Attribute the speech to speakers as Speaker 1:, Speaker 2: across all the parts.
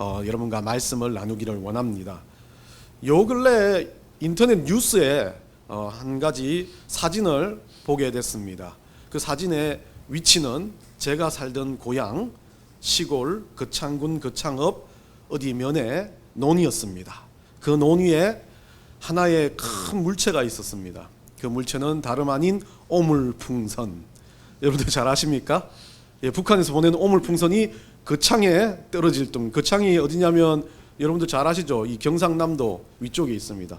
Speaker 1: 여러분과 말씀을 나누기를 원합니다. 요 근래 인터넷 뉴스에 한 가지 사진을 보게 됐습니다. 그 사진의 위치는 제가 살던 고향 시골 거창군 거창읍 어디 면의 논이었습니다. 그 논 위에 하나의 큰 물체가 있었습니다. 그 물체는 다름 아닌 오물풍선. 여러분들 잘 아십니까? 예, 북한에서 보내는 오물풍선이 거창에 떨어질 동. 거창이 어디냐면 여러분들 잘 아시죠? 이 경상남도 위쪽에 있습니다.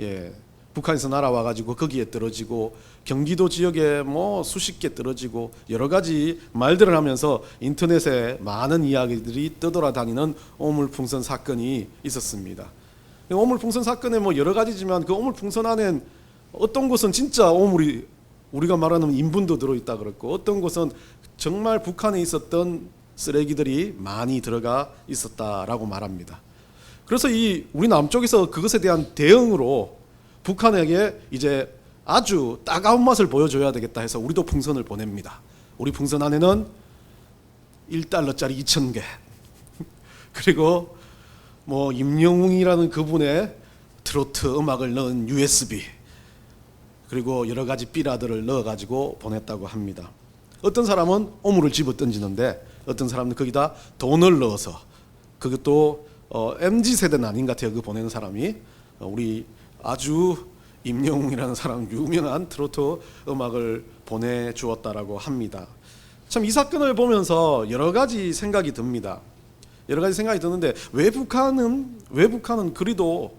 Speaker 1: 예, 북한에서 날아와 가지고 거기에 떨어지고 경기도 지역에 뭐 수십 개 떨어지고 여러 가지 말들을 하면서 인터넷에 많은 이야기들이 떠돌아다니는 오물풍선 사건이 있었습니다. 오물풍선 사건에 뭐 여러 가지지만 그 오물풍선 안엔 어떤 곳은 진짜 오물이 우리가 말하는 인분도 들어있다 그랬고 어떤 곳은 정말 북한에 있었던 쓰레기들이 많이 들어가 있었다라고 말합니다. 그래서 우리 남쪽에서 그것에 대한 대응으로 북한에게 이제 아주 따가운 맛을 보여줘야 되겠다 해서 우리도 풍선을 보냅니다. 우리 풍선 안에는 1달러짜리 2,000개 그리고 뭐 임영웅이라는 그분의 트로트 음악을 넣은 USB 그리고 여러 가지 삐라들을 넣어가지고 보냈다고 합니다. 어떤 사람은 오물을 집어 던지는데 어떤 사람은 거기다 돈을 넣어서 그것도 MZ세대는 아닌 것 같아요. 그 보내는 사람이 우리 아주 임영웅이라는 사람 유명한 트로트 음악을 보내주었다라고 합니다. 참 이 사건을 보면서 여러 가지 생각이 듭니다. 여러 가지 생각이 드는데 왜 북한은 그리도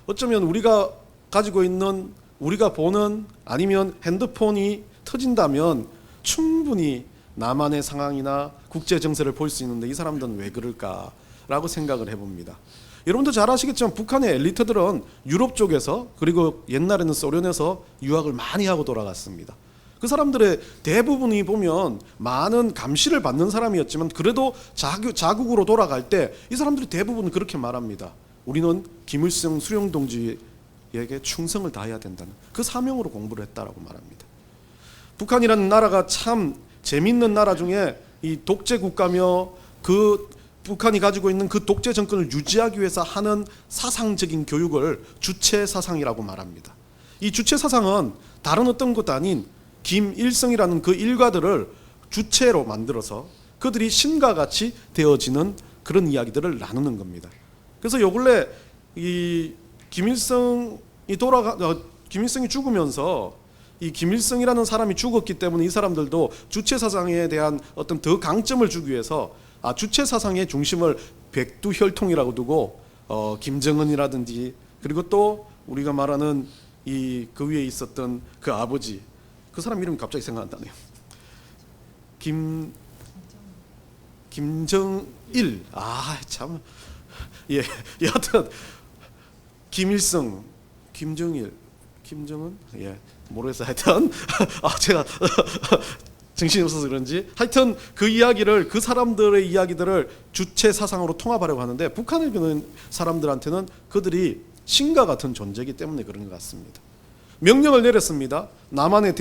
Speaker 1: 어쩌면 우리가 가지고 있는 우리가 보는 아니면 핸드폰이 터진다면 충분히 남한의 상황이나 국제 정세를 볼 수 있는데 이 사람들은 왜 그럴까라고 생각을 해봅니다. 여러분도 잘 아시겠지만 북한의 엘리트들은 유럽 쪽에서 그리고 옛날에는 소련에서 유학을 많이 하고 돌아갔습니다. 그 사람들의 대부분이 보면 많은 감시를 받는 사람이었지만 그래도 자국으로 돌아갈 때 이 사람들이 대부분 그렇게 말합니다. 우리는 김일성 수령 동지에게 충성을 다해야 된다는 그 사명으로 공부를 했다라고 말합니다. 북한이라는 나라가 참 재밌는 나라 중에 이 독재 국가며 그 북한이 가지고 있는 그 독재 정권을 유지하기 위해서 하는 사상적인 교육을 주체 사상이라고 말합니다. 이 주체 사상은 다른 어떤 것도 아닌 김일성이라는 그 일가들을 주체로 만들어서 그들이 신과 같이 되어지는 그런 이야기들을 나누는 겁니다. 그래서 요 근래 이 김일성이 죽으면서 이 김일성이라는 사람이 죽었기 때문에 이 사람들도 주체 사상에 대한 어떤 더 강점을 주기 위해서 주체 사상의 중심을 백두혈통이라고 두고 김정은이라든지 그리고 또 우리가 말하는 그 위에 있었던 그 아버지 그 사람 이름이 갑자기 생각 안 나네요. 김정일 참 예, 여하튼 김일성 김정은 예 모르겠어요. 하여튼 제가 정신이 없어서 그런지 하여튼 그 이야기를 그 사람들의 이야기들을 주체 사상으로 통합하려고 하는데 북한에 있는 사람들한테는 그들이 신과 같은 존재이기 때문에 그런 것 같습니다. 명령을 내렸습니다. 남한에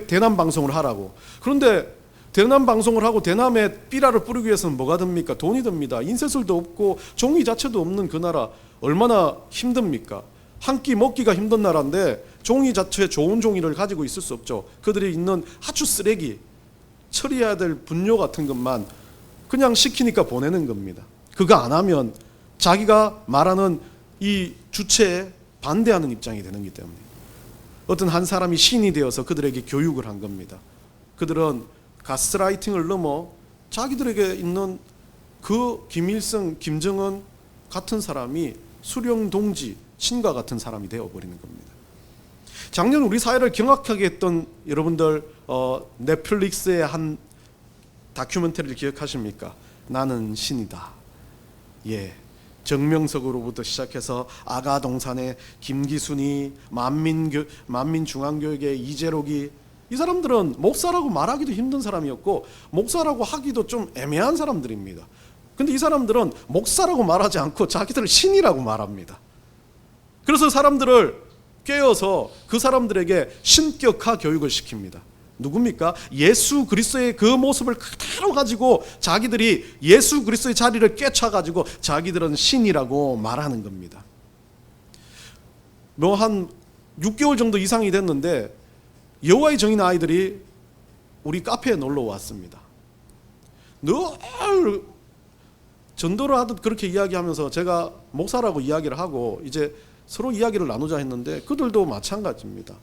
Speaker 1: 대남 방송을 하라고. 그런데 대남 방송을 하고 대남에 삐라를 뿌리기 위해서는 뭐가 듭니까? 돈이 듭니다. 인쇄술도 없고 종이 자체도 없는 그 나라 얼마나 힘듭니까? 한 끼 먹기가 힘든 나라인데 종이 자체 좋은 종이를 가지고 있을 수 없죠. 그들이 있는 아주 쓰레기 처리해야 될 분뇨 같은 것만 그냥 시키니까 보내는 겁니다. 그거 안 하면 자기가 말하는 이 주체에 반대하는 입장이 되는 거기 때문에 어떤 한 사람이 신이 되어서 그들에게 교육을 한 겁니다. 그들은 가스라이팅을 넘어 자기들에게 있는 그 김일성, 김정은 같은 사람이 수령 동지, 신과 같은 사람이 되어버리는 겁니다. 작년 우리 사회를 경악하게 했던 여러분들 넷플릭스의 한 다큐멘터리를 기억하십니까? 나는 신이다. 예, 정명석으로부터 시작해서 아가동산의 김기순이 만민중앙교육의 이재록이 이 사람들은 목사라고 말하기도 힘든 사람이었고 목사라고 하기도 좀 애매한 사람들입니다. 근데 이 사람들은 목사라고 말하지 않고 자기들을 신이라고 말합니다. 그래서 사람들을 깨어서 그 사람들에게 신격화 교육을 시킵니다. 누굽니까? 예수 그리스도의 그 모습을 그대로 가지고 자기들이 예수 그리스도의 자리를 꿰차가지고 자기들은 신이라고 말하는 겁니다. 뭐 한 6개월 정도 이상이 됐는데 여호와의 정인 아이들이 우리 카페에 놀러 왔습니다. 늘 전도를 하듯 그렇게 이야기하면서 제가 목사라고 이야기를 하고 이제 서로 이야기를 나누자 했는데 그들도 마찬가지입니다.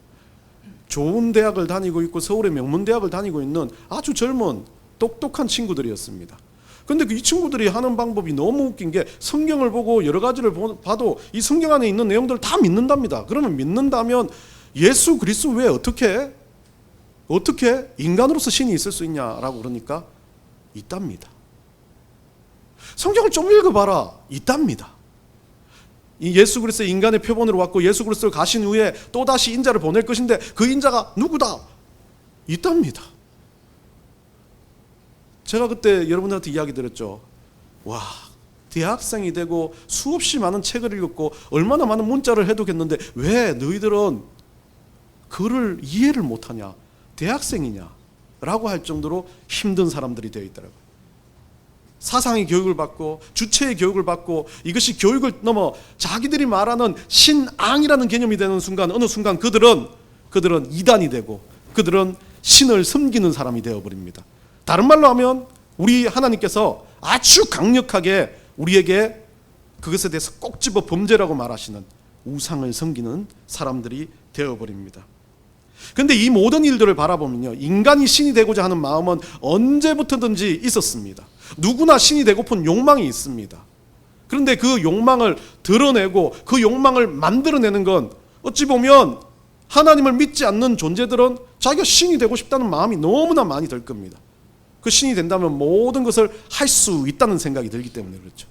Speaker 1: 좋은 대학을 다니고 있고 서울의 명문대학을 다니고 있는 아주 젊은 똑똑한 친구들이었습니다. 근데 이 친구들이 하는 방법이 너무 웃긴 게 성경을 보고 여러 가지를 봐도 이 성경 안에 있는 내용들을 다 믿는답니다. 그러면 믿는다면 예수 그리스도 왜 어떻게 인간으로서 신이 있을 수 있냐라고 그러니까 있답니다. 성경을 좀 읽어봐라. 있답니다. 이 예수 그리스도 인간의 표본으로 왔고 예수 그리스도 가신 후에 또다시 인자를 보낼 것인데 그 인자가 누구다? 있답니다. 제가 그때 여러분들한테 이야기 드렸죠. 와, 대학생이 되고 수없이 많은 책을 읽었고 얼마나 많은 문자를 해두겠는데 왜 너희들은 그를 이해를 못하냐? 대학생이냐? 라고 할 정도로 힘든 사람들이 되어 있더라고요. 사상의 교육을 받고 주체의 교육을 받고 이것이 교육을 넘어 자기들이 말하는 신앙이라는 개념이 되는 순간 어느 순간 그들은 이단이 되고 그들은 신을 섬기는 사람이 되어버립니다. 다른 말로 하면 우리 하나님께서 아주 강력하게 우리에게 그것에 대해서 꼭 집어 범죄라고 말하시는 우상을 섬기는 사람들이 되어버립니다. 그런데 이 모든 일들을 바라보면요, 인간이 신이 되고자 하는 마음은 언제부터든지 있었습니다. 누구나 신이 되고픈 욕망이 있습니다. 그런데 그 욕망을 드러내고 그 욕망을 만들어내는 건 어찌 보면 하나님을 믿지 않는 존재들은 자기가 신이 되고 싶다는 마음이 너무나 많이 들 겁니다. 그 신이 된다면 모든 것을 할 수 있다는 생각이 들기 때문에 그렇죠.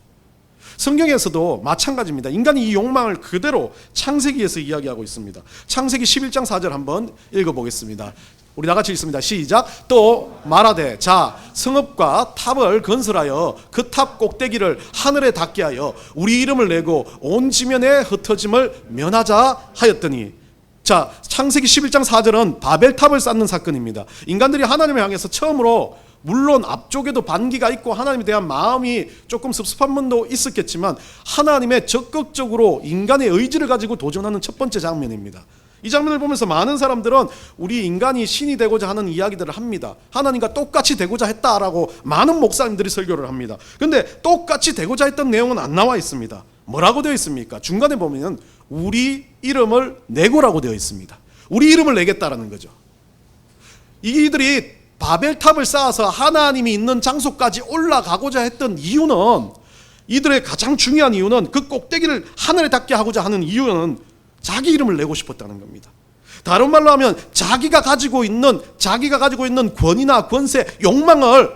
Speaker 1: 성경에서도 마찬가지입니다. 인간이 이 욕망을 그대로 창세기에서 이야기하고 있습니다. 창세기 11장 4절 한번 읽어보겠습니다. 우리 나같이 읽습니다. 시작. 또 말하되 자 성읍과 탑을 건설하여 그 탑 꼭대기를 하늘에 닿게 하여 우리 이름을 내고 온 지면에 흩어짐을 면하자 하였더니, 자 창세기 11장 4절은 바벨탑을 쌓는 사건입니다. 인간들이 하나님을 향해서 처음으로, 물론 앞쪽에도 반기가 있고 하나님에 대한 마음이 조금 섭섭한 면도 있었겠지만 하나님의 적극적으로 인간의 의지를 가지고 도전하는 첫 번째 장면입니다. 이 장면을 보면서 많은 사람들은 우리 인간이 신이 되고자 하는 이야기들을 합니다. 하나님과 똑같이 되고자 했다라고 많은 목사님들이 설교를 합니다. 그런데 똑같이 되고자 했던 내용은 안 나와 있습니다. 뭐라고 되어 있습니까? 중간에 보면 우리 이름을 내고라고 되어 있습니다. 우리 이름을 내겠다라는 거죠. 이들이 바벨탑을 쌓아서 하나님이 있는 장소까지 올라가고자 했던 이유는, 이들의 가장 중요한 이유는, 그 꼭대기를 하늘에 닿게 하고자 하는 이유는 자기 이름을 내고 싶었다는 겁니다. 다른 말로 하면 자기가 가지고 있는 권위나 권세, 욕망을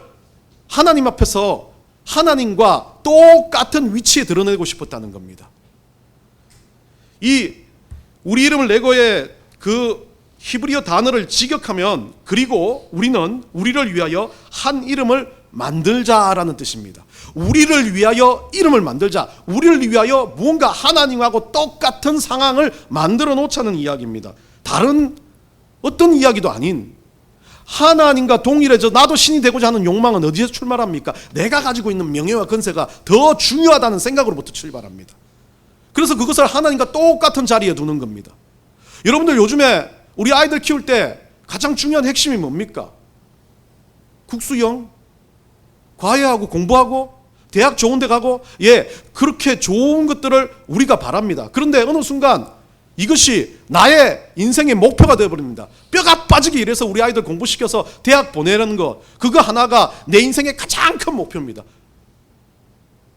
Speaker 1: 하나님 앞에서 하나님과 똑같은 위치에 드러내고 싶었다는 겁니다. 이 우리 이름을 내고의 그 히브리어 단어를 직역하면, 그리고 우리는 우리를 위하여 한 이름을 만들자라는 뜻입니다. 우리를 위하여 이름을 만들자, 우리를 위하여 무언가 하나님하고 똑같은 상황을 만들어 놓자는 이야기입니다. 다른 어떤 이야기도 아닌, 하나님과 동일해져 나도 신이 되고자 하는 욕망은 어디에서 출발합니까? 내가 가지고 있는 명예와 권세가 더 중요하다는 생각으로부터 출발합니다. 그래서 그것을 하나님과 똑같은 자리에 두는 겁니다. 여러분들 요즘에 우리 아이들 키울 때 가장 중요한 핵심이 뭡니까? 국수형, 과외하고 공부하고 대학 좋은 데 가고, 그렇게 좋은 것들을 우리가 바랍니다. 그런데 어느 순간 이것이 나의 인생의 목표가 되어버립니다. 뼈가 빠지게 일해서 우리 아이들 공부시켜서 대학 보내는 것, 그거 하나가 내 인생의 가장 큰 목표입니다.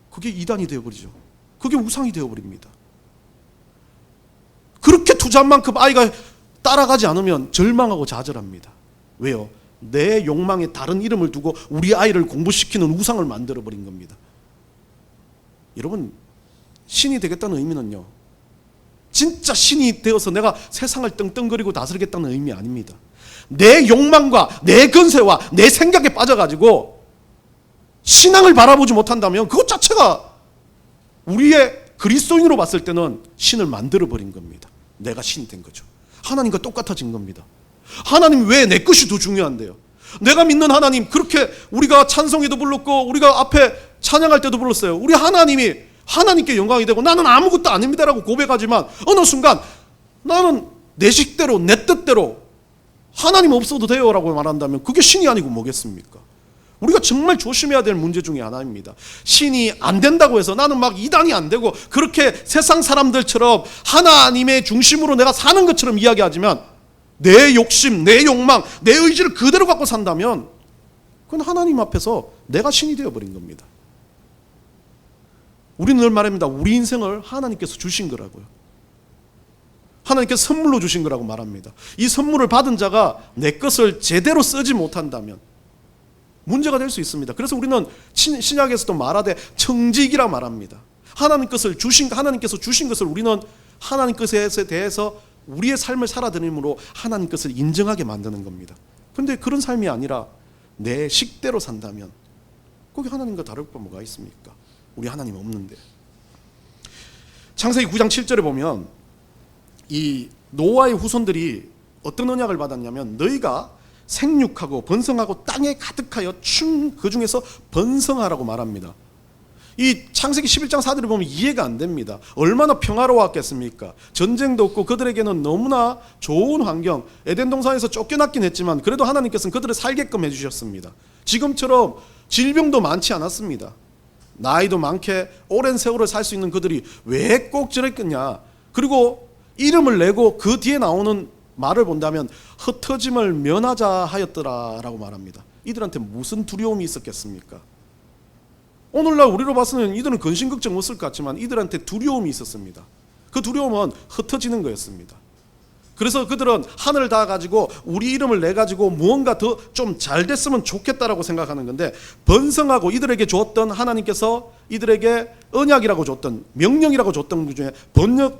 Speaker 1: 그게 이단이 되어버리죠. 그게 우상이 되어버립니다. 그렇게 투자한 만큼 아이가 따라가지 않으면 절망하고 좌절합니다. 왜요? 내 욕망에 다른 이름을 두고 우리 아이를 공부시키는 우상을 만들어버린 겁니다. 여러분, 신이 되겠다는 의미는요, 진짜 신이 되어서 내가 세상을 떵떵거리고 다스리겠다는 의미 아닙니다. 내 욕망과 내 권세와 내 생각에 빠져가지고 신앙을 바라보지 못한다면 그것 자체가 우리의 그리스도인으로 봤을 때는 신을 만들어버린 겁니다. 내가 신이 된 거죠. 하나님과 똑같아진 겁니다. 하나님 왜 내 것이 더 중요한데요? 내가 믿는 하나님, 그렇게 우리가 찬송에도 불렀고 우리가 앞에 찬양할 때도 불렀어요. 우리 하나님이 하나님께 영광이 되고 나는 아무것도 아닙니다라고 고백하지만 어느 순간 나는 내 식대로 내 뜻대로 하나님 없어도 돼요 라고 말한다면 그게 신이 아니고 뭐겠습니까? 우리가 정말 조심해야 될 문제 중에 하나입니다. 신이 안 된다고 해서 나는 막 이단이 안 되고 그렇게 세상 사람들처럼 하나님의 중심으로 내가 사는 것처럼 이야기하지만 내 욕심, 내 욕망, 내 의지를 그대로 갖고 산다면 그건 하나님 앞에서 내가 신이 되어버린 겁니다. 우리는 늘 말합니다. 우리 인생을 하나님께서 주신 거라고요. 하나님께서 선물로 주신 거라고 말합니다. 이 선물을 받은 자가 내 것을 제대로 쓰지 못한다면 문제가 될 수 있습니다. 그래서 우리는 신약에서도 말하되 청직이라 말합니다. 하나님께서 주신 것을 우리는 하나님 것에 대해서 우리의 삶을 살아드림으로 하나님 것을 인정하게 만드는 겁니다. 그런데 그런 삶이 아니라 내 식대로 산다면 거기 하나님과 다를 바 뭐가 있습니까? 우리 하나님 없는데. 창세기 9장 7절에 보면 이 노아의 후손들이 어떤 언약을 받았냐면 너희가 생육하고 번성하고 땅에 가득하여 그 중에서 번성하라고 말합니다. 이 창세기 11장 4절을 보면 이해가 안 됩니다. 얼마나 평화로웠겠습니까? 전쟁도 없고 그들에게는 너무나 좋은 환경, 에덴 동산에서 쫓겨났긴 했지만 그래도 하나님께서는 그들을 살게끔 해주셨습니다. 지금처럼 질병도 많지 않았습니다. 나이도 많게 오랜 세월을 살 수 있는 그들이 왜 꼭 저랬겠냐. 그리고 이름을 내고 그 뒤에 나오는 말을 본다면 흩어짐을 면하자 하였더라라고 말합니다. 이들한테 무슨 두려움이 있었겠습니까? 오늘날 우리로 봐서는 이들은 근심 걱정 없을 것 같지만 이들한테 두려움이 있었습니다. 그 두려움은 흩어지는 거였습니다. 그래서 그들은 하늘을 다 가지고 우리 이름을 내 가지고 무언가 더 좀 잘 됐으면 좋겠다라고 생각하는 건데 번성하고 이들에게 줬던 하나님께서 이들에게 언약이라고 줬던 명령이라고 줬던 것 중에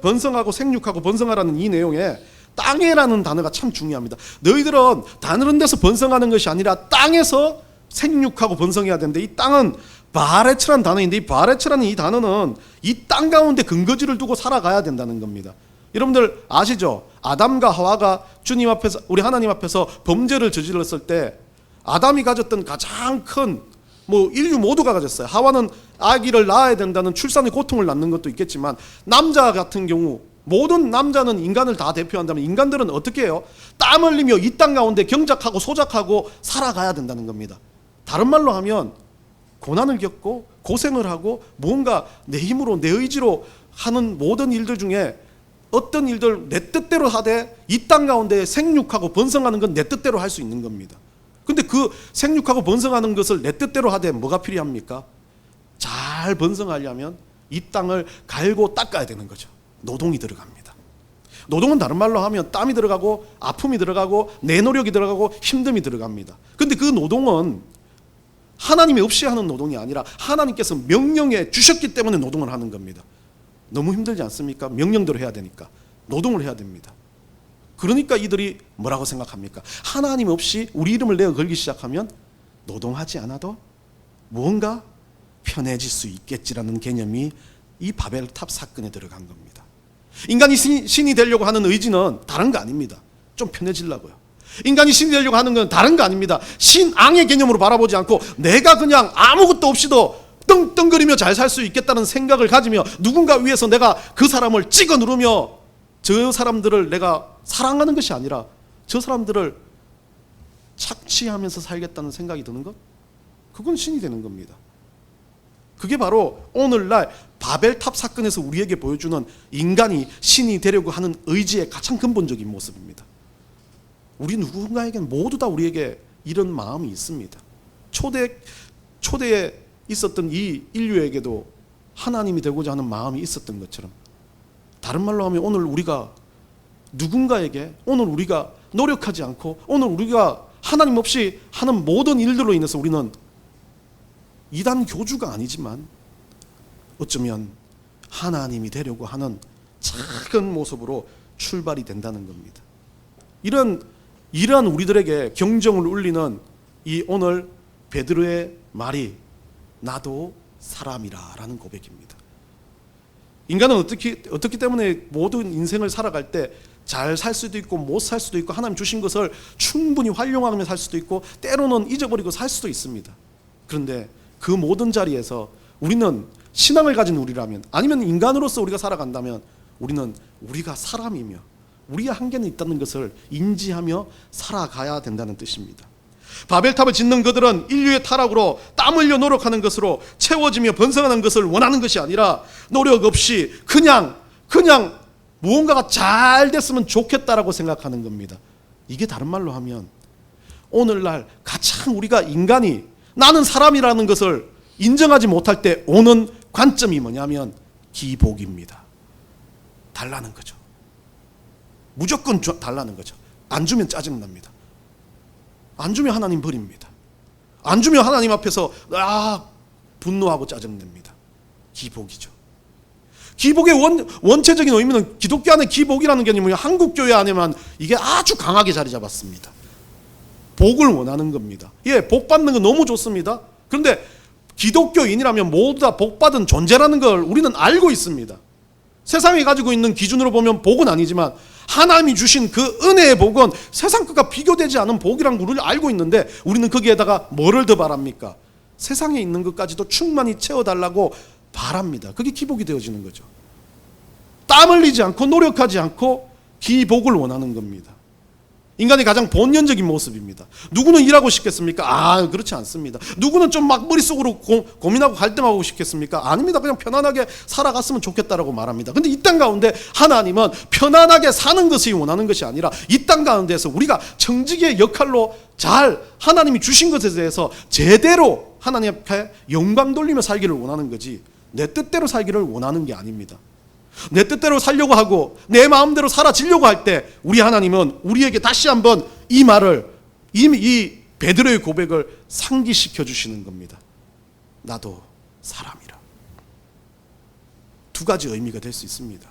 Speaker 1: 번성하고 생육하고 번성하라는 이 내용에 땅에라는 단어가 참 중요합니다. 너희들은 다른 데서 번성하는 것이 아니라 땅에서 생육하고 번성해야 되는데 이 땅은 바레츠라는 단어인데 이 바레츠라는 이 단어는 이 땅 가운데 근거지를 두고 살아가야 된다는 겁니다. 여러분들 아시죠? 아담과 하와가 주님 앞에서 우리 하나님 앞에서 범죄를 저질렀을 때 아담이 가졌던 가장 큰 인류 모두가 가졌어요. 하와는 아기를 낳아야 된다는 출산의 고통을 낳는 것도 있겠지만 남자 같은 경우 모든 남자는 인간을 다 대표한다면 인간들은 어떻게 해요? 땀 흘리며 이 땅 가운데 경작하고 소작하고 살아가야 된다는 겁니다. 다른 말로 하면 고난을 겪고 고생을 하고 무언가 내 힘으로 내 의지로 하는 모든 일들 중에 어떤 일들 내 뜻대로 하되 이 땅 가운데 생육하고 번성하는 건 내 뜻대로 할 수 있는 겁니다. 근데 그 생육하고 번성하는 것을 내 뜻대로 하되 뭐가 필요합니까? 잘 번성하려면 이 땅을 갈고 닦아야 되는 거죠. 노동이 들어갑니다. 노동은 다른 말로 하면 땀이 들어가고 아픔이 들어가고 내 노력이 들어가고 힘듦이 들어갑니다. 근데 그 노동은 하나님이 없이 하는 노동이 아니라 하나님께서 명령해 주셨기 때문에 노동을 하는 겁니다. 너무 힘들지 않습니까? 명령대로 해야 되니까 노동을 해야 됩니다. 그러니까 이들이 뭐라고 생각합니까? 하나님 없이 우리 이름을 내어 걸기 시작하면 노동하지 않아도 무언가 편해질 수 있겠지라는 개념이 이 바벨탑 사건에 들어간 겁니다. 인간이 신이 되려고 하는 의지는 다른 거 아닙니다. 좀 편해지려고요. 인간이 신이 되려고 하는 건 다른 거 아닙니다. 신앙의 개념으로 바라보지 않고 내가 그냥 아무것도 없이도 떵떵거리며 잘 살 수 있겠다는 생각을 가지며 누군가 위해서 내가 그 사람을 찍어 누르며 저 사람들을 내가 사랑하는 것이 아니라 저 사람들을 착취하면서 살겠다는 생각이 드는 것? 그건 신이 되는 겁니다. 그게 바로 오늘날 바벨탑 사건에서 우리에게 보여주는 인간이 신이 되려고 하는 의지의 가장 근본적인 모습입니다. 우리 누군가에게는 모두 다 우리에게 이런 마음이 있습니다. 초대에 있었던 이 인류에게도 하나님이 되고자 하는 마음이 있었던 것처럼 다른 말로 하면 오늘 우리가 누군가에게 오늘 우리가 노력하지 않고 오늘 우리가 하나님 없이 하는 모든 일들로 인해서 우리는 이단 교주가 아니지만 어쩌면 하나님이 되려고 하는 작은 모습으로 출발이 된다는 겁니다. 이러한 우리들에게 경종을 울리는 이 오늘 베드로의 말이 나도 사람이라 라는 고백입니다. 인간은 어떻기 때문에 모든 인생을 살아갈 때 잘 살 수도 있고 못 살 수도 있고 하나님 주신 것을 충분히 활용하며 살 수도 있고 때로는 잊어버리고 살 수도 있습니다. 그런데 그 모든 자리에서 우리는 신앙을 가진 우리라면, 아니면 인간으로서 우리가 살아간다면, 우리는 우리가 사람이며 우리의 한계는 있다는 것을 인지하며 살아가야 된다는 뜻입니다. 바벨탑을 짓는 그들은 인류의 타락으로 땀 흘려 노력하는 것으로 채워지며 번성하는 것을 원하는 것이 아니라 노력 없이 그냥 무언가가 잘 됐으면 좋겠다라고 생각하는 겁니다. 이게 다른 말로 하면 오늘날 가장 우리가 인간이 나는 사람이라는 것을 인정하지 못할 때 오는 관점이 뭐냐면 기복입니다. 달라는 거죠. 무조건 달라는 거죠. 안 주면 짜증납니다. 안 주면 하나님 버립니다. 안 주면 하나님 앞에서 분노하고 짜증냅니다. 기복이죠. 기복의 원체적인 의미는 기독교 안에 기복이라는 개념은 한국교회 안에만 이게 아주 강하게 자리 잡았습니다. 복을 원하는 겁니다. 예, 복 받는 건 너무 좋습니다. 그런데 기독교인이라면 모두 다 복받은 존재라는 걸 우리는 알고 있습니다. 세상이 가지고 있는 기준으로 보면 복은 아니지만 하나님이 주신 그 은혜의 복은 세상 것과 비교되지 않은 복이라는 걸 우리는 알고 있는데 우리는 거기에다가 뭐를 더 바랍니까? 세상에 있는 것까지도 충만히 채워달라고 바랍니다. 그게 기복이 되어지는 거죠. 땀 흘리지 않고 노력하지 않고 기복을 원하는 겁니다. 인간의 가장 본연적인 모습입니다. 누구는 일하고 싶겠습니까? 그렇지 않습니다. 누구는 좀 막 머릿속으로 고민하고 갈등하고 싶겠습니까? 아닙니다. 그냥 편안하게 살아갔으면 좋겠다라고 말합니다. 근데 이 땅 가운데 하나님은 편안하게 사는 것이 원하는 것이 아니라 이 땅 가운데서 우리가 청지기의 역할로 잘 하나님이 주신 것에 대해서 제대로 하나님 앞에 영광 돌리며 살기를 원하는 거지, 내 뜻대로 살기를 원하는 게 아닙니다. 내 뜻대로 살려고 하고 내 마음대로 살아지려고 할 때 우리 하나님은 우리에게 다시 한번 이 말을, 이 베드로의 고백을 상기시켜 주시는 겁니다. 나도 사람이라. 두 가지 의미가 될 수 있습니다.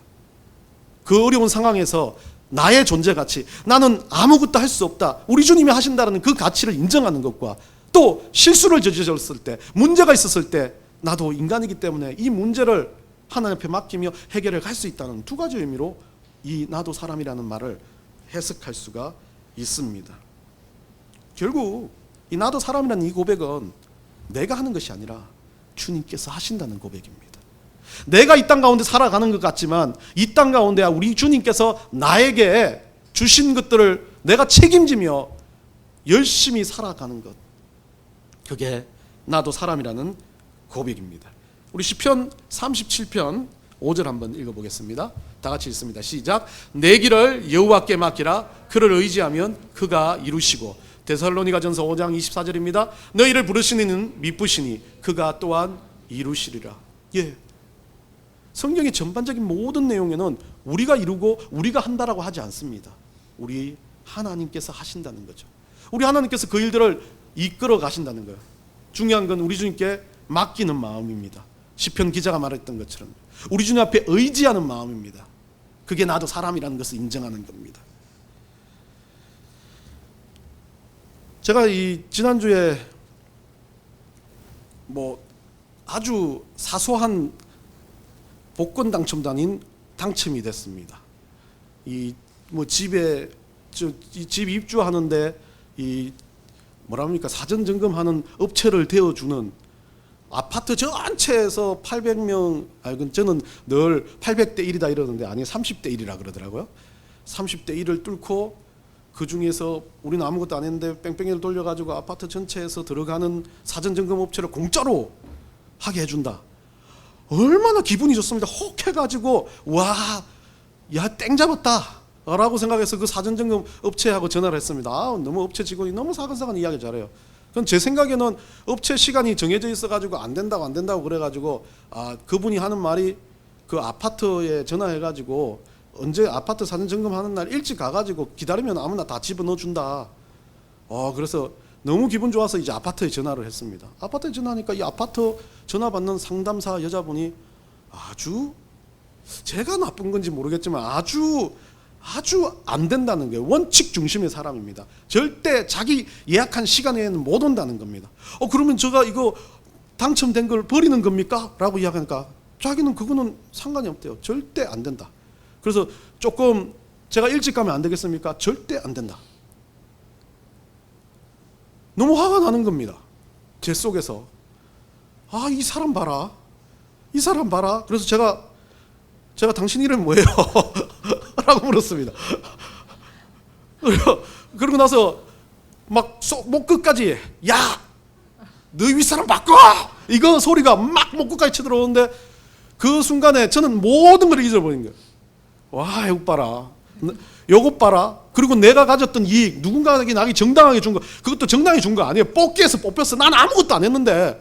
Speaker 1: 그 어려운 상황에서 나의 존재 가치, 나는 아무것도 할 수 없다, 우리 주님이 하신다는 그 가치를 인정하는 것과 또 실수를 저질렀을 때, 문제가 있었을 때 나도 인간이기 때문에 이 문제를 하나님 앞에 맡기며 해결해 갈 수 있다는 두 가지 의미로 이 나도 사람이라는 말을 해석할 수가 있습니다. 결국 이 나도 사람이라는 이 고백은 내가 하는 것이 아니라 주님께서 하신다는 고백입니다. 내가 이 땅 가운데 살아가는 것 같지만 이 땅 가운데 우리 주님께서 나에게 주신 것들을 내가 책임지며 열심히 살아가는 것, 그게 나도 사람이라는 고백입니다. 우리 시편 37편 5절 한번 읽어보겠습니다. 다 같이 읽습니다. 시작. 내 길을 여호와께 맡기라. 그를 의지하면 그가 이루시고. 데살로니가전서 5장 24절입니다. 너희를 부르시는 이는 미쁘시니 그가 또한 이루시리라. 예, 성경의 전반적인 모든 내용에는 우리가 이루고 우리가 한다라고 하지 않습니다. 우리 하나님께서 하신다는 거죠. 우리 하나님께서 그 일들을 이끌어 가신다는 거예요. 중요한 건 우리 주님께 맡기는 마음입니다. 시편 기자가 말했던 것처럼 우리 주님 앞에 의지하는 마음입니다. 그게 나도 사람이라는 것을 인정하는 겁니다. 제가 이 지난주에 아주 사소한 복권 당첨단인 당첨이 됐습니다. 집에 집 입주하는데 사전 점검하는 업체를 대어주는 아파트 전체에서 800명, 저는 늘 800대 1이다 이러는데 아니 30대 1이라 그러더라고요. 30대 1을 뚫고 그 중에서 우리는 아무것도 안 했는데 뺑뺑이를 돌려가지고 아파트 전체에서 들어가는 사전점검 업체를 공짜로 하게 해준다. 얼마나 기분이 좋습니다. 혹 해가지고 땡 잡았다 라고 생각해서 그 사전점검 업체하고 전화를 했습니다. 너무 업체 직원이 너무 사근사근 이야기 잘해요. 그럼 제 생각에는 업체 시간이 정해져 있어가지고 안 된다고 그래가지고 그분이 하는 말이 그 아파트에 전화해가지고 언제 아파트 사전 점검하는 날 일찍 가가지고 기다리면 아무나 다 집어넣어 준다. 그래서 너무 기분 좋아서 이제 아파트에 전화를 했습니다. 아파트에 전화하니까 이 아파트 전화 받는 상담사 여자분이 아주, 제가 나쁜 건지 모르겠지만 아주 안 된다는 거예요. 원칙 중심의 사람입니다. 절대 자기 예약한 시간에는 못 온다는 겁니다. 그러면 제가 이거 당첨된 걸 버리는 겁니까? 라고 이야기하니까 자기는 그거는 상관이 없대요. 절대 안 된다. 그래서 조금 제가 일찍 가면 안 되겠습니까? 절대 안 된다. 너무 화가 나는 겁니다. 제 속에서. 아, 이 사람 봐라. 이 사람 봐라. 그래서 제가 당신 이름 뭐예요? 라고 물었습니다. 그러고 나서 막 목 끝까지 야! 너 윗사람 바꿔! 이거 소리가 막 목 끝까지 쳐들어오는데 그 순간에 저는 모든 걸 잊어버린 거예요. 와, 이것 봐라. 요것 봐라. 그리고 내가 가졌던 이익, 누군가에게 나에게 정당하게 준 거, 그것도 정당하게 준 거 아니에요. 뽑기에서 뽑혔어. 난 아무것도 안 했는데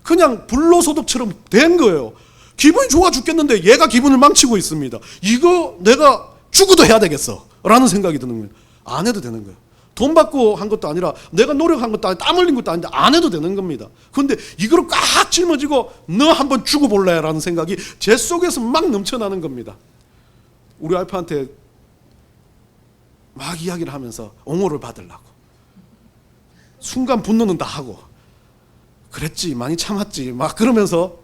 Speaker 1: 그냥 불로소득처럼 된 거예요. 기분이 좋아 죽겠는데 얘가 기분을 망치고 있습니다. 이거 내가 죽어도 해야 되겠어 라는 생각이 드는 거예요. 안 해도 되는 거예요. 돈 받고 한 것도 아니라 내가 노력한 것도 아니라 땀 흘린 것도 아닌데 안 해도 되는 겁니다. 그런데 이거를 꽉 짊어지고 너 한번 죽어볼래? 라는 생각이 제 속에서 막 넘쳐나는 겁니다. 우리 와이프한테 막 이야기를 하면서 옹호를 받으려고. 순간 분노는 다 하고 그랬지, 많이 참았지 막 그러면서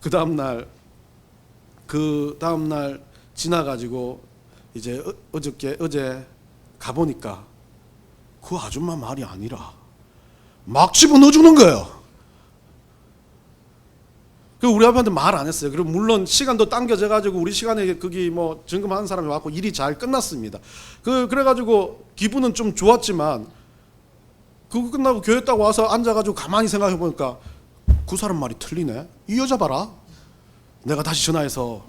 Speaker 1: 그 다음날 지나가지고 이제 어제 가보니까 그 아줌마 말이 아니라 막 집어넣어주는 거예요. 그 우리 아빠한테 말 안 했어요. 그리고 물론 시간도 당겨져가지고 우리 시간에 거기 뭐 점검하는 사람이 왔고 일이 잘 끝났습니다. 그래가지고 기분은 좀 좋았지만 그거 끝나고 교회 딱 와서 앉아가지고 가만히 생각해 보니까 그 사람 말이 틀리네. 이 여자 봐라. 내가 다시 전화해서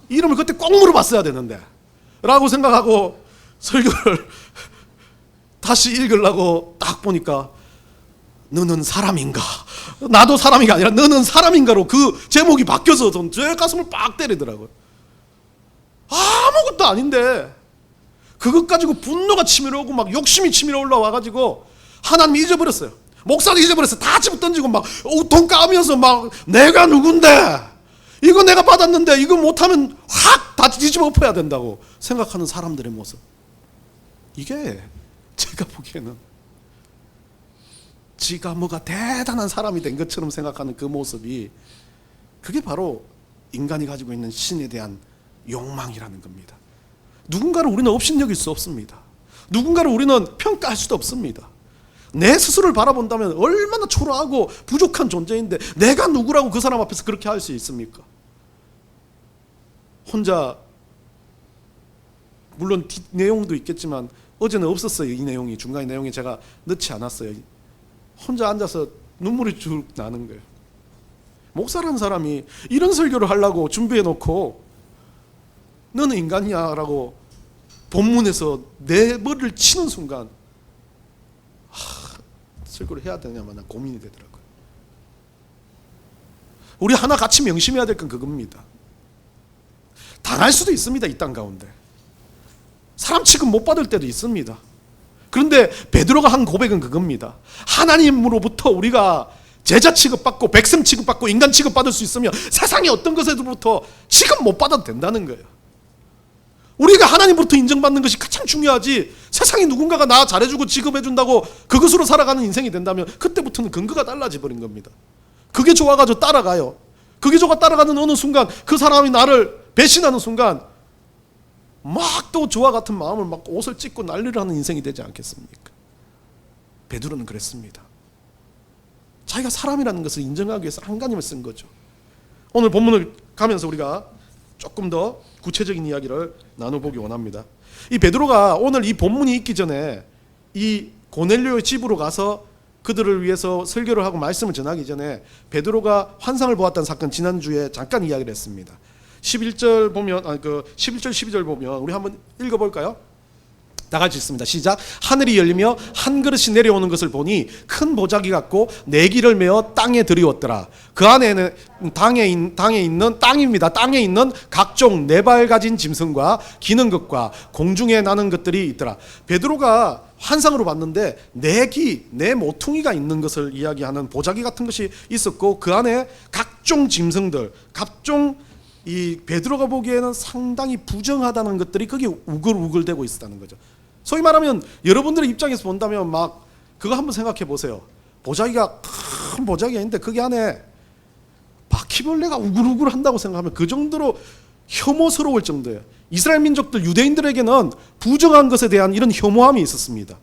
Speaker 1: 이름을 그때 꼭 물어봤어야 되는데 라고 생각하고 설교를 다시 읽으려고 딱 보니까 너는 사람인가? 나도 사람이가 아니라 너는 사람인가로 그 제목이 바뀌어서 제 가슴을 빡 때리더라고요. 아무것도 아닌데 그것 가지고 분노가 치밀어 오고 막 욕심이 치밀어 올라와가지고 하나님 잊어버렸어요. 목사도 잊어버렸어요. 다 집어 던지고 막 돈 까면서 막 내가 누군데 이거 내가 받았는데 이거 못하면 확 다 뒤집어 엎어야 된다고 생각하는 사람들의 모습. 이게 제가 보기에는 지가 뭐가 대단한 사람이 된 것처럼 생각하는 그 모습이 그게 바로 인간이 가지고 있는 신에 대한 욕망이라는 겁니다. 누군가를 우리는 업신여길 수 없습니다. 누군가를 우리는 평가할 수도 없습니다. 내 스스로를 바라본다면 얼마나 초라하고 부족한 존재인데 내가 누구라고 그 사람 앞에서 그렇게 할 수 있습니까? 혼자 물론 뒷 내용도 있겠지만 어제는 없었어요. 이 내용이 중간 내용에 제가 넣지 않았어요. 혼자 앉아서 눈물이 쭉 나는 거예요. 목사라는 사람이 이런 설교를 하려고 준비해 놓고 너는 인간이야 라고 본문에서 내 머리를 치는 순간 설교를 해야 되냐만 난 고민이 되더라고요. 우리 하나 같이 명심해야 될 건 그겁니다. 당할 수도 있습니다. 이 땅 가운데 사람 취급 못 받을 때도 있습니다. 그런데 베드로가 한 고백은 그겁니다. 하나님으로부터 우리가 제자 취급받고 백성 취급받고 인간 취급받을 수 있으면 세상의 어떤 것에서부터 취급 못 받아도 된다는 거예요. 우리가 하나님으로부터 인정받는 것이 가장 중요하지 세상에 누군가가 나 잘해주고 취급해준다고 그것으로 살아가는 인생이 된다면 그때부터는 근거가 달라져 버린 겁니다. 그게 좋아가지고 따라가요. 그게 좋아 따라가는 어느 순간 그 사람이 나를 배신하는 순간 막 또 저와 같은 마음을 막 옷을 찢고 난리를 하는 인생이 되지 않겠습니까? 베드로는 그랬습니다. 자기가 사람이라는 것을 인정하기 위해서 한가님을 쓴 거죠. 오늘 본문을 가면서 우리가 조금 더 구체적인 이야기를 나눠보기 원합니다. 이 베드로가 오늘 이 본문이 있기 전에 이 고넬료의 집으로 가서 그들을 위해서 설교를 하고 말씀을 전하기 전에 베드로가 환상을 보았다는 사건 지난주에 잠깐 이야기를 했습니다. 11절 보면 11절 12절 보면 우리 한번 읽어볼까요? 다 같이 읽습니다. 시작. 하늘이 열리며 한 그릇이 내려오는 것을 보니 큰 보자기 같고 내기를 메어 땅에 들이웠더라. 그 안에는 땅에 있는 땅입니다. 땅에 있는 각종 네 발 가진 짐승과 기는 것과 공중에 나는 것들이 있더라. 베드로가 환상으로 봤는데 네 모퉁이가 있는 것을 이야기하는 보자기 같은 것이 있었고 그 안에 각종 짐승들, 각종 이 베드로가 보기에는 상당히 부정하다는 것들이 거기에 우글우글대고 있었다는 거죠. 소위 말하면 여러분들의 입장에서 본다면 막 그거 한번 생각해 보세요. 보자기가 큰 보자기가 있는데 거기 안에 바퀴벌레가 우글우글 한다고 생각하면 그 정도로 혐오스러울 정도예요. 이스라엘 민족들, 유대인들에게는 부정한 것에 대한 이런 혐오함이 있었습니다.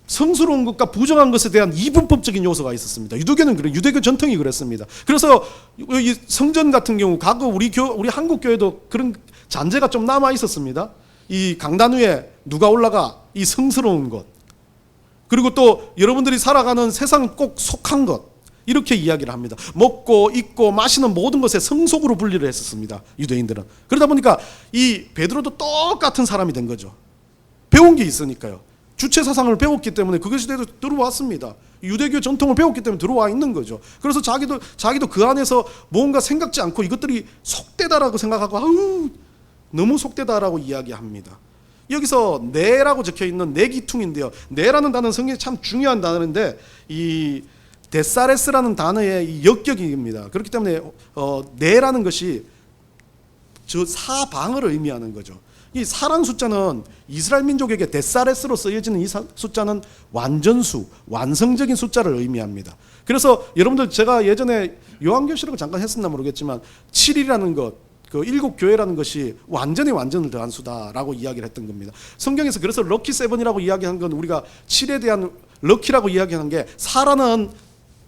Speaker 1: 성스러운 것과 부정한 것에 대한 이분법적인 요소가 있었습니다. 유대교는 그래, 유대교 전통이 그랬습니다. 그래서 이 성전 같은 경우 과거 우리 한국 교회도 그런 잔재가 좀 남아 있었습니다. 이 강단 위에 누가 올라가, 이 성스러운 것, 그리고 또 여러분들이 살아가는 세상 꼭 속한 것, 이렇게 이야기를 합니다. 먹고 입고 마시는 모든 것에 성속으로 분리를 했었습니다, 유대인들은. 그러다 보니까 이 베드로도 똑같은 사람이 된 거죠. 배운 게 있으니까요. 주체 사상을 배웠기 때문에 그것이 들어왔습니다. 유대교 전통을 배웠기 때문에 들어와 있는 거죠. 그래서 자기도 그 안에서 뭔가 생각지 않고 이것들이 속되다라고 생각하고 아우 너무 속되다라고 이야기합니다. 여기서 내라고 적혀 있는 내기퉁인데요. 내라는 단어는 성경에 참 중요한 단어인데 이 데사레스라는 단어의 이 역격입니다. 그렇기 때문에 내라는 것이 저 사방을 의미하는 거죠. 이 사라는 숫자는 이스라엘 민족에게 데사레스로 쓰여지는 이 숫자는 완전수, 완성적인 숫자를 의미합니다. 그래서 여러분들 제가 예전에 요한계시록을 잠깐 했었나 모르겠지만 7이라는 것, 그 일곱 교회라는 것이 완전히 완전을 더한 수다라고 이야기를 했던 겁니다. 성경에서 그래서 럭키 세븐이라고 이야기한 건 우리가 7에 대한 럭키라고 이야기하는 게 사라는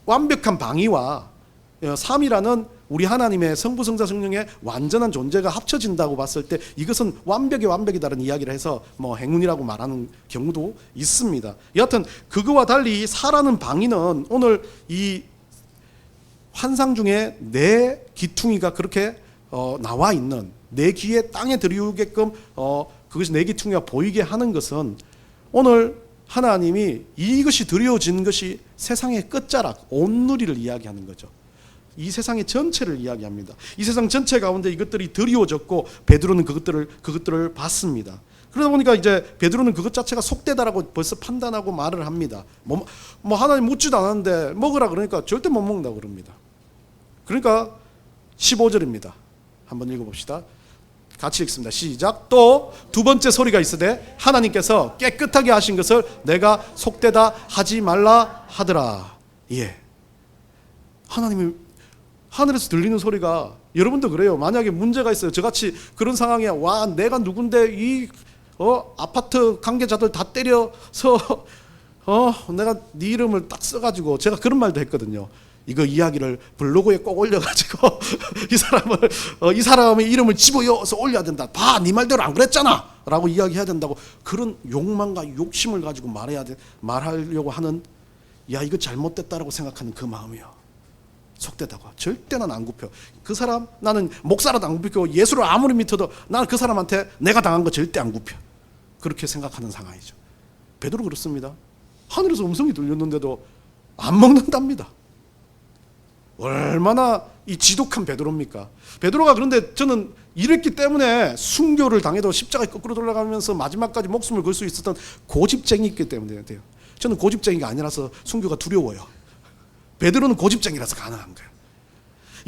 Speaker 1: 완벽한 방위와 3이라는 우리 하나님의 성부 성자 성령의 완전한 존재가 합쳐진다고 봤을 때 이것은 완벽이다라는 이야기를 해서 뭐 행운이라고 말하는 경우도 있습니다. 여하튼 그거와 달리 사라는 방위는 오늘 이 환상 중에 내 기퉁이가 그렇게 나와 있는 내 귀에 땅에 들이우게끔 그것이 내 기퉁이가 보이게 하는 것은 오늘 하나님이 이것이 드려진 것이 세상의 끝자락 온누리를 이야기하는 거죠. 이 세상의 전체를 이야기합니다. 이 세상 전체 가운데 이것들이 드리워졌고 베드로는 그것들을 봤습니다. 그러다 보니까 이제 베드로는 그것 자체가 속되다라고 벌써 판단하고 말을 합니다. 뭐 하나님 묻지도 않았는데 먹으라 그러니까 절대 못 먹는다고 그럽니다. 그러니까 15절입니다. 한번 읽어봅시다. 같이 읽습니다. 시작. 또 두 번째 소리가 있으되 하나님께서 깨끗하게 하신 것을 내가 속되다 하지 말라 하더라. 예. 하나님이 하늘에서 들리는 소리가 여러분도 그래요. 만약에 문제가 있어요. 저같이 그런 상황에 와 내가 누군데 이 아파트 관계자들 다 때려서 내가 네 이름을 딱 써가지고 제가 그런 말도 했거든요. 이거 이야기를 블로그에 꼭 올려가지고 이 사람의 이름을 집어여서 올려야 된다. 봐, 네 말대로 안 그랬잖아 라고 이야기해야 된다고 그런 욕망과 욕심을 가지고 말하려고 하는 야 이거 잘못됐다라고 생각하는 그 마음이요. 속되다고 절대 난 안 굽혀. 그 사람 나는 목사라도 안 굽히고 예수를 아무리 믿어도 나는 그 사람한테 내가 당한 거 절대 안 굽혀. 그렇게 생각하는 상황이죠. 베드로 그렇습니다. 하늘에서 음성이 들렸는데도 안 먹는답니다. 얼마나 이 지독한 베드로입니까? 베드로가 그런데 저는 이랬기 때문에 순교를 당해도 십자가에 거꾸로 돌아가면서 마지막까지 목숨을 걸 수 있었던 고집쟁이였기 때문에 돼요. 저는 고집쟁이가 아니라서 순교가 두려워요. 베드로는 고집쟁이라서 가능한 거예요.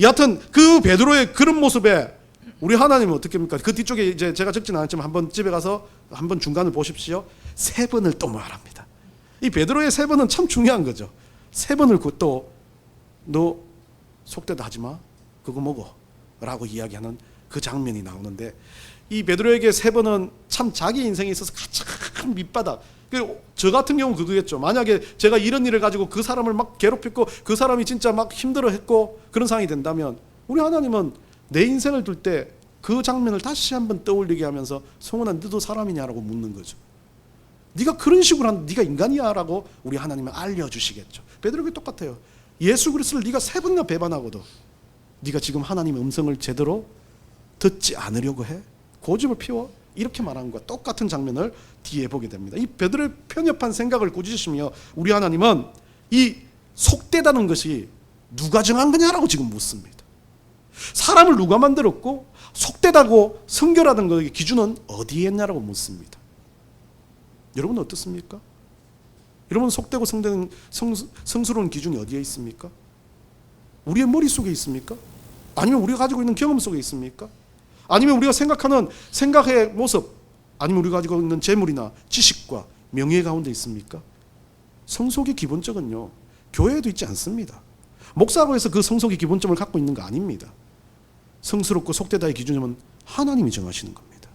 Speaker 1: 여하튼 그 베드로의 그런 모습에 우리 하나님은 어떻게 합니까? 그 뒤쪽에 이제 제가 적진 않았지만 한번 집에 가서 한번 중간을 보십시오. 3번을 또 말합니다. 이 베드로의 3번은 참 중요한 거죠. 3번을 또 너 속되다 하지 마. 그거 먹어. 라고 이야기하는 그 장면이 나오는데 이 베드로에게 3번은 참 자기 인생에 있어서 가장 밑바닥. 저 같은 경우는 그거겠죠. 만약에 제가 이런 일을 가지고 그 사람을 막 괴롭혔고 그 사람이 진짜 막 힘들어했고 그런 상황이 된다면 우리 하나님은 내 인생을 둘 때 그 장면을 다시 한번 떠올리게 하면서 성훈아 너도 사람이냐라고 묻는 거죠. 네가 그런 식으로 하는 네가 인간이야 라고 우리 하나님은 알려주시겠죠. 베드로가 똑같아요. 예수 그리스도를 네가 3번이나 배반하고도 네가 지금 하나님의 음성을 제대로 듣지 않으려고 해? 고집을 피워? 이렇게 말하는 것과 똑같은 장면을 뒤에 보게 됩니다. 이 베드로의 편협한 생각을 꾸짖으시며 우리 하나님은 이 속되다는 것이 누가 정한 거냐라고 지금 묻습니다. 사람을 누가 만들었고 속되다고 성결하는 것의 기준은 어디에 있냐라고 묻습니다. 여러분은 어떻습니까? 여러분 속되고 성스러운 기준이 어디에 있습니까? 우리의 머릿속에 있습니까? 아니면 우리가 가지고 있는 경험 속에 있습니까? 아니면 우리가 생각하는 생각의 모습, 아니면 우리가 가지고 있는 재물이나 지식과 명예 가운데 있습니까? 성속의 기본적은요 교회에도 있지 않습니다. 목사라고 해서 그 성속의 기본점을 갖고 있는 거 아닙니다. 성스럽고 속되다의 기준점은 하나님이 정하시는 겁니다.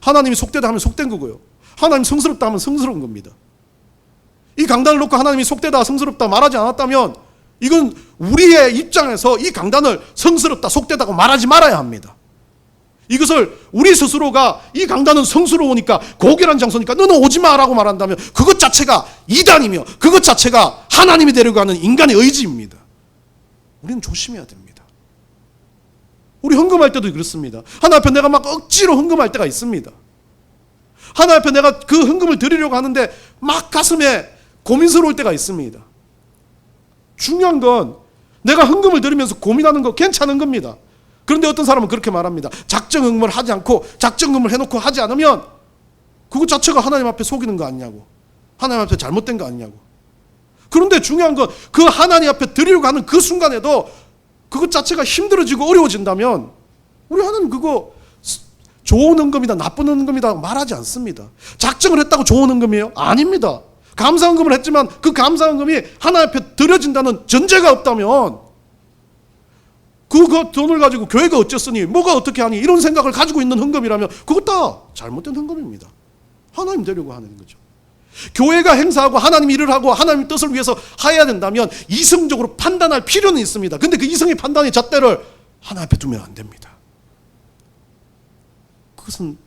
Speaker 1: 하나님이 속되다 하면 속된 거고요. 하나님 성스럽다 하면 성스러운 겁니다. 이 강단을 놓고 하나님이 속되다 성스럽다 말하지 않았다면 이건 우리의 입장에서 이 강단을 성스럽다 속되다고 말하지 말아야 합니다. 이것을 우리 스스로가 이 강단은 성스러우니까 고결한 장소니까 너는 오지 마라고 말한다면 그것 자체가 이단이며 그것 자체가 하나님이 되려고 하는 인간의 의지입니다. 우리는 조심해야 됩니다. 우리 헌금할 때도 그렇습니다. 하나님 앞에 내가 막 억지로 헌금할 때가 있습니다. 하나님 앞에 내가 그 헌금을 드리려고 하는데 막 가슴에 고민스러울 때가 있습니다. 중요한 건 내가 헌금을 드리면서 고민하는 거 괜찮은 겁니다. 그런데 어떤 사람은 그렇게 말합니다. 작정 헌금을 하지 않고 작정 헌금을 해놓고 하지 않으면 그것 자체가 하나님 앞에 속이는 거 아니냐고. 하나님 앞에 잘못된 거 아니냐고. 그런데 중요한 건 그 하나님 앞에 드리려고 하는 그 순간에도 그것 자체가 힘들어지고 어려워진다면 우리 하나님 그거 좋은 헌금이다 나쁜 헌금이다 말하지 않습니다. 작정을 했다고 좋은 헌금이에요? 아닙니다. 감사 헌금을 했지만 그 감사 헌금이 하나님 앞에 드려진다는 전제가 없다면 그 돈을 가지고 교회가 어쨌으니 뭐가 어떻게 하니 이런 생각을 가지고 있는 헌금이라면 그것 다 잘못된 헌금입니다. 하나님 되려고 하는 거죠. 교회가 행사하고 하나님 일을 하고 하나님 뜻을 위해서 해야 된다면 이성적으로 판단할 필요는 있습니다. 근데 그 이성의 판단의 잣대를 하나님 앞에 두면 안 됩니다. 그것은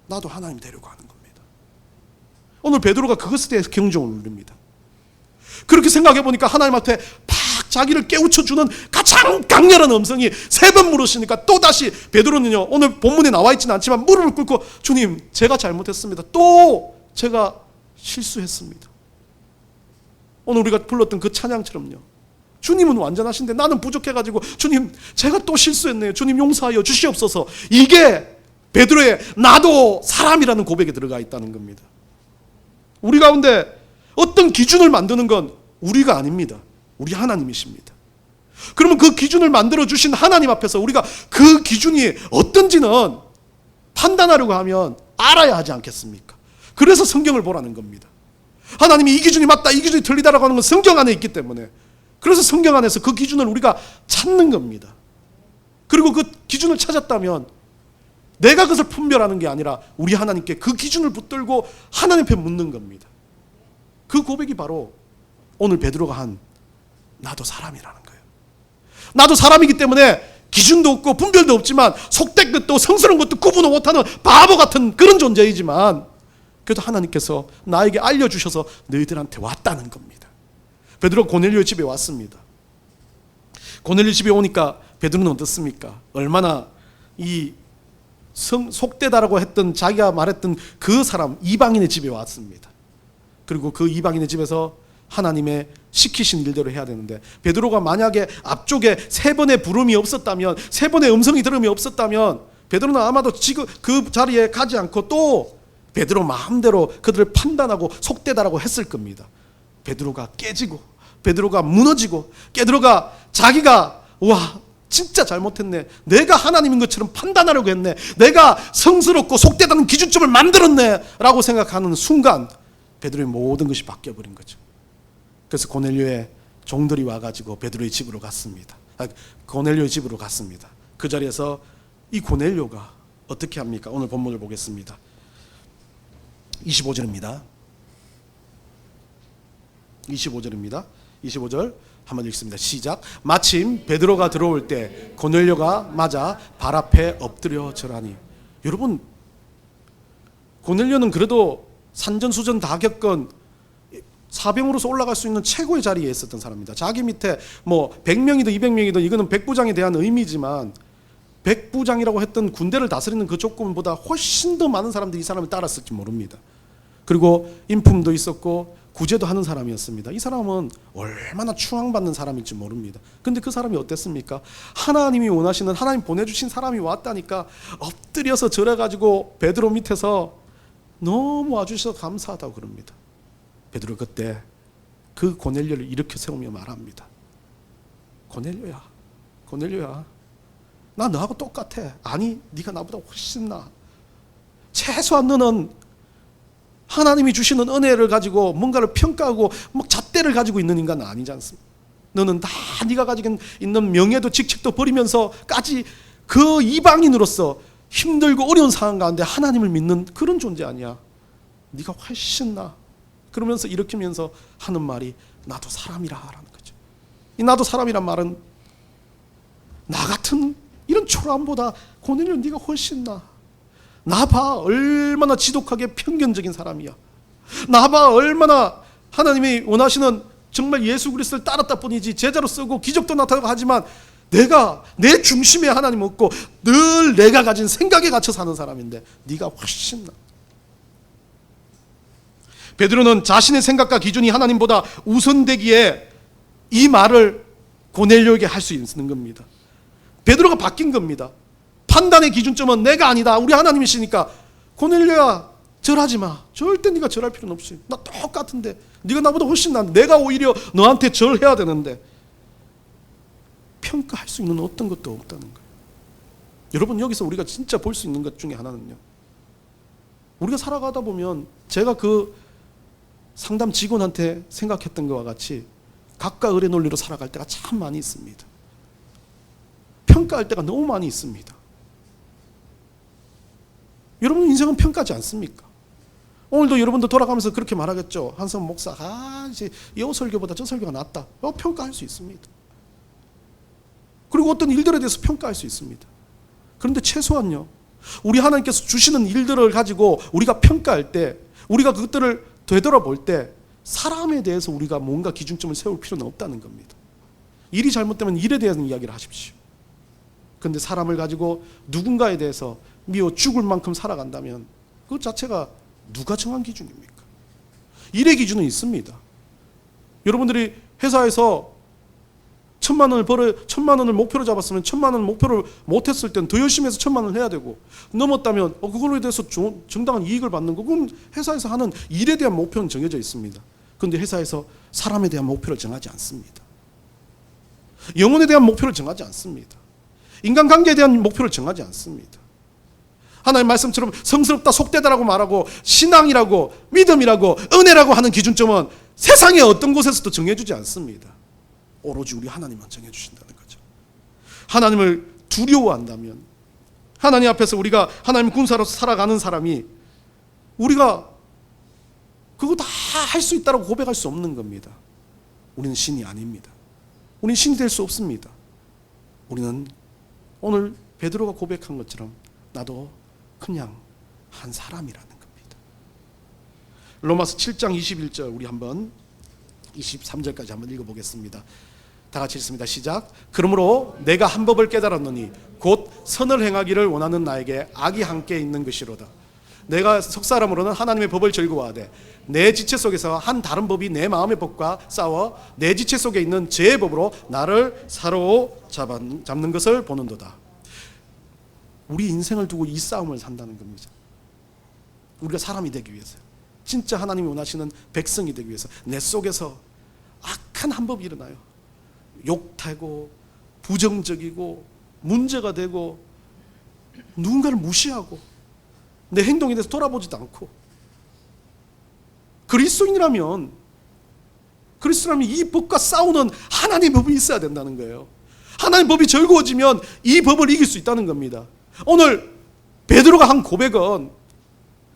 Speaker 1: 나도 하나님 되려고 하는 겁니다. 오늘 베드로가 그것에 대해서 경종을 울립니다. 그렇게 생각해 보니까 하나님 앞에 팍 자기를 깨우쳐주는 가장 강렬한 음성이 3번 물으시니까 또다시 베드로는요 오늘 본문에 나와 있지는 않지만 무릎을 꿇고 주님 제가 잘못했습니다. 또 제가 실수했습니다. 오늘 우리가 불렀던 그 찬양처럼요. 주님은 완전하신데 나는 부족해가지고 주님 제가 또 실수했네요. 주님 용서하여 주시옵소서. 이게 베드로의 나도 사람이라는 고백에 들어가 있다는 겁니다. 우리 가운데 어떤 기준을 만드는 건 우리가 아닙니다. 우리 하나님이십니다. 그러면 그 기준을 만들어주신 하나님 앞에서 우리가 그 기준이 어떤지는 판단하려고 하면 알아야 하지 않겠습니까? 그래서 성경을 보라는 겁니다. 하나님이 이 기준이 맞다 이 기준이 틀리다라고 하는 건 성경 안에 있기 때문에 그래서 성경 안에서 그 기준을 우리가 찾는 겁니다. 그리고 그 기준을 찾았다면 내가 그것을 분별하는 게 아니라 우리 하나님께 그 기준을 붙들고 하나님 앞에 묻는 겁니다. 그 고백이 바로 오늘 베드로가 한 나도 사람이라는 거예요. 나도 사람이기 때문에 기준도 없고 분별도 없지만 속된 것도 성스러운 것도 구분을 못하는 바보 같은 그런 존재이지만 그래도 하나님께서 나에게 알려주셔서 너희들한테 왔다는 겁니다. 베드로가 고넬료의 집에 왔습니다. 고넬료 집에 오니까 베드로는 어떻습니까? 얼마나 이 속되다라고 했던 자기가 말했던 그 사람 이방인의 집에 왔습니다. 그리고 그 이방인의 집에서 하나님의 시키신 일대로 해야 되는데 베드로가 만약에 앞쪽에 3번의 부름이 없었다면 3번의 음성이 들음이 없었다면 베드로는 아마도 지금 그 자리에 가지 않고 또 베드로 마음대로 그들을 판단하고 속되다라고 했을 겁니다. 베드로가 깨지고 베드로가 무너지고 베드로가 자기가 와 진짜 잘못했네. 내가 하나님인 것처럼 판단하려고 했네. 내가 성스럽고 속되다는 기준점을 만들었네 라고 생각하는 순간 베드로의 모든 것이 바뀌어버린 거죠. 그래서 고넬료의 종들이 와가지고 베드로의 집으로 갔습니다. 고넬료의 집으로 갔습니다. 그 자리에서 이 고넬료가 어떻게 합니까? 오늘 본문을 보겠습니다. 25절입니다. 25절 한번 읽습니다. 시작. 마침 베드로가 들어올 때 고넬료가 맞아 발 앞에 엎드려 절하니. 여러분 고넬료는 그래도 산전수전 다 겪은 사병으로서 올라갈 수 있는 최고의 자리에 있었던 사람입니다. 자기 밑에 뭐 100명이든 200명이든 이거는 백부장에 대한 의미지만 백부장이라고 했던 군대를 다스리는 그 조건보다 훨씬 더 많은 사람들이 이 사람을 따랐을지 모릅니다. 그리고 인품도 있었고 구제도 하는 사람이었습니다. 이 사람은 얼마나 추앙받는 사람일지 모릅니다. 근데 그 사람이 어땠습니까? 하나님이 원하시는 하나님 보내주신 사람이 왔다니까 엎드려서 절해가지고 베드로 밑에서 너무 와주셔서 감사하다고 그럽니다. 베드로 그때 그 고넬료를 일으켜 세우며 말합니다. 고넬료야 나 너하고 똑같아. 아니 네가 나보다 훨씬 나아. 최소한 너는 하나님이 주시는 은혜를 가지고 뭔가를 평가하고 막 잣대를 가지고 있는 인간은 아니지 않습니까? 너는 다 네가 가지고 있는 명예도 직책도 버리면서까지 그 이방인으로서 힘들고 어려운 상황 가운데 하나님을 믿는 그런 존재 아니야. 네가 훨씬 나. 그러면서 일으키면서 하는 말이 나도 사람이라 라는 거죠. 이 나도 사람이란 말은 나 같은 이런 초라함보다 고넬료 네가 훨씬 나. 나 봐 얼마나 지독하게 편견적인 사람이야. 나 봐 얼마나 하나님이 원하시는 정말 예수 그리스도를 따랐다 뿐이지 제자로 쓰고 기적도 나타나고 하지만 내가 내 중심에 하나님 없고 늘 내가 가진 생각에 갇혀 사는 사람인데 네가 훨씬 나. 베드로는 자신의 생각과 기준이 하나님보다 우선되기에 이 말을 고넬료에게 할 수 있는 겁니다. 베드로가 바뀐 겁니다. 판단의 기준점은 내가 아니다. 우리 하나님이시니까 고넬료야 절하지 마. 절대 네가 절할 필요는 없이. 나 똑같은데 네가 나보다 훨씬 낫는데 내가 오히려 너한테 절해야 되는데 평가할 수 있는 어떤 것도 없다는 거예요. 여러분 여기서 우리가 진짜 볼 수 있는 것 중에 하나는요. 우리가 살아가다 보면 제가 그 상담 직원한테 생각했던 것과 같이 각과 을의 논리로 살아갈 때가 참 많이 있습니다. 평가할 때가 너무 많이 있습니다. 여러분 인생은 평가하지 않습니까? 오늘도 여러분도 돌아가면서 그렇게 말하겠죠. 한성 목사, 이제 이 설교보다 저 설교가 낫다. 평가할 수 있습니다. 그리고 어떤 일들에 대해서 평가할 수 있습니다. 그런데 최소한요, 우리 하나님께서 주시는 일들을 가지고 우리가 평가할 때, 우리가 그것들을 되돌아볼 때 사람에 대해서 우리가 뭔가 기준점을 세울 필요는 없다는 겁니다. 일이 잘못되면 일에 대한 이야기를 하십시오. 그런데 사람을 가지고 누군가에 대해서 미워 죽을 만큼 살아간다면 그 자체가 누가 정한 기준입니까? 일의 기준은 있습니다. 여러분들이 회사에서 1,000만 원을 목표로 잡았으면 1,000만 원을 목표를 못했을 때는 더 열심히 해서 1,000만 원을 해야 되고, 넘었다면 그걸로 대해서 정당한 이익을 받는 거, 그건 회사에서 하는 일에 대한 목표는 정해져 있습니다. 그런데 회사에서 사람에 대한 목표를 정하지 않습니다. 영혼에 대한 목표를 정하지 않습니다. 인간관계에 대한 목표를 정하지 않습니다. 하나님 말씀처럼 성스럽다, 속되다라고 말하고 신앙이라고 믿음이라고 은혜라고 하는 기준점은 세상의 어떤 곳에서도 정해주지 않습니다. 오로지 우리 하나님만 정해주신다는 거죠. 하나님을 두려워한다면, 하나님 앞에서 우리가 하나님 군사로서 살아가는 사람이 우리가 그거 다 할 수 있다고 고백할 수 없는 겁니다. 우리는 신이 아닙니다. 우리는 신이 될 수 없습니다. 우리는 오늘 베드로가 고백한 것처럼 나도 그냥 한 사람이라는 겁니다. 로마서 7장 21절 우리 한번 23절까지 한번 읽어보겠습니다. 다 같이 읽습니다. 시작. 그러므로 내가 한 법을 깨달았노니 곧 선을 행하기를 원하는 나에게 악이 함께 있는 것이로다. 내가 속사람으로는 하나님의 법을 즐거워하되 내 지체 속에서 한 다른 법이 내 마음의 법과 싸워 내 지체 속에 있는 죄의 법으로 나를 사로잡는 것을 보는도다. 우리 인생을 두고 이 싸움을 산다는 겁니다. 우리가 사람이 되기 위해서, 진짜 하나님이 원하시는 백성이 되기 위해서 내 속에서 악한 한 법이 일어나요. 욕되고 부정적이고 문제가 되고 누군가를 무시하고 내 행동에 대해서 돌아보지도 않고, 그리스도인이라면 이 법과 싸우는 하나님의 법이 있어야 된다는 거예요. 하나님의 법이 즐거워지면 이 법을 이길 수 있다는 겁니다. 오늘 베드로가 한 고백은,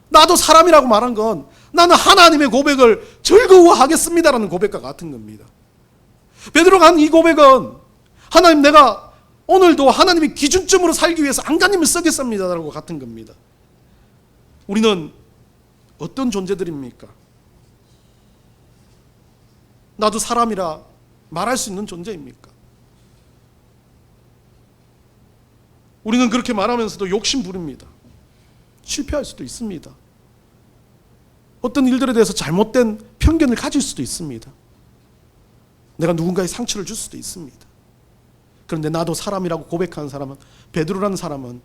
Speaker 1: 나도 사람이라고 말한 건 나는 하나님의 고백을 즐거워하겠습니다라는 고백과 같은 겁니다. 베드로가 한 이 고백은 하나님, 내가 오늘도 하나님의 기준점으로 살기 위해서 안간힘을 쓰겠습니다라고 같은 겁니다. 우리는 어떤 존재들입니까? 나도 사람이라 말할 수 있는 존재입니까? 우리는 그렇게 말하면서도 욕심 부립니다. 실패할 수도 있습니다. 어떤 일들에 대해서 잘못된 편견을 가질 수도 있습니다. 내가 누군가의 상처를 줄 수도 있습니다. 그런데 나도 사람이라고 고백하는 사람은, 베드로라는 사람은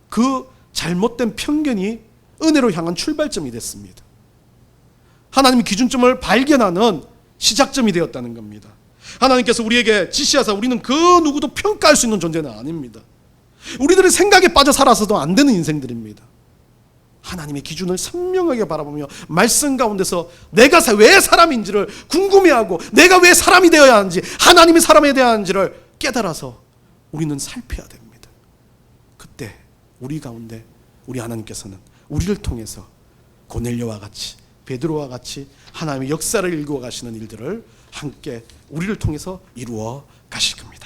Speaker 1: 그 잘못된 편견이 은혜로 향한 출발점이 됐습니다. 하나님의 기준점을 발견하는 시작점이 되었다는 겁니다. 하나님께서 우리에게 지시하사 우리는 그 누구도 평가할 수 있는 존재는 아닙니다. 우리들의 생각에 빠져 살아서도 안 되는 인생들입니다. 하나님의 기준을 선명하게 바라보며 말씀 가운데서 내가 왜 사람인지를 궁금해하고 내가 왜 사람이 되어야 하는지 하나님이 사람에 대한지를 깨달아서 우리는 살펴야 됩니다. 그때 우리 가운데 우리 하나님께서는 우리를 통해서 고넬료와 같이 베드로와 같이 하나님의 역사를 일구어 가시는 일들을 함께 우리를 통해서 이루어 가실 겁니다.